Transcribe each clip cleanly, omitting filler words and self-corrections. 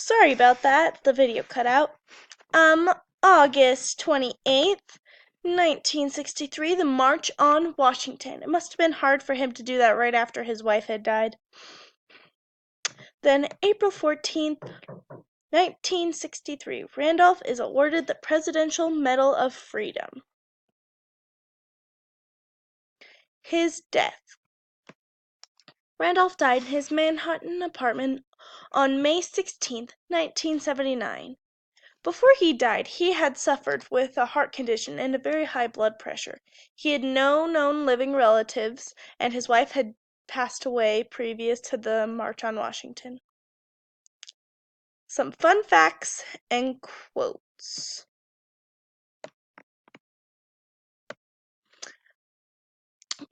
Sorry about that, the video cut out. August 28th, 1963, the March on Washington. It must have been hard for him to do that right after his wife had died. Then April 14th, 1963, Randolph is awarded the Presidential Medal of Freedom. His death. Randolph died in his Manhattan apartment on May 16, 1979. Before he died, he had suffered with a heart condition and a very high blood pressure. He had no known living relatives, and his wife had passed away previous to the March on Washington. Some fun facts and quotes.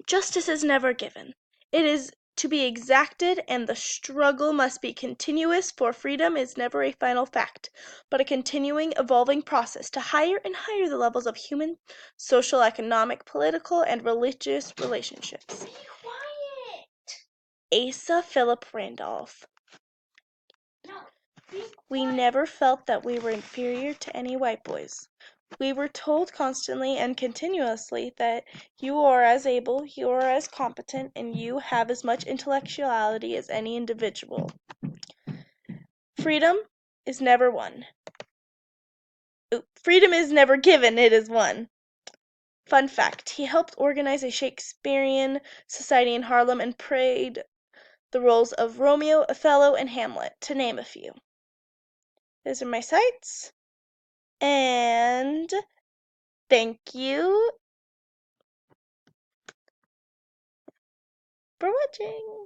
Justice is never given. It is to be exacted, and the struggle must be continuous, for freedom is never a final fact, but a continuing, evolving process to higher and higher the levels of human, social, economic, political, and religious relationships. Be quiet! Asa Philip Randolph. No. We never felt that we were inferior to any white boys. We were told constantly and continuously that you are as able, you are as competent, and you have as much intellectuality as any individual. Freedom is never won. Freedom is never given, it is won. Fun fact, he helped organize a Shakespearean society in Harlem and played the roles of Romeo, Othello, and Hamlet, to name a few. Those are my sites. And thank you for watching.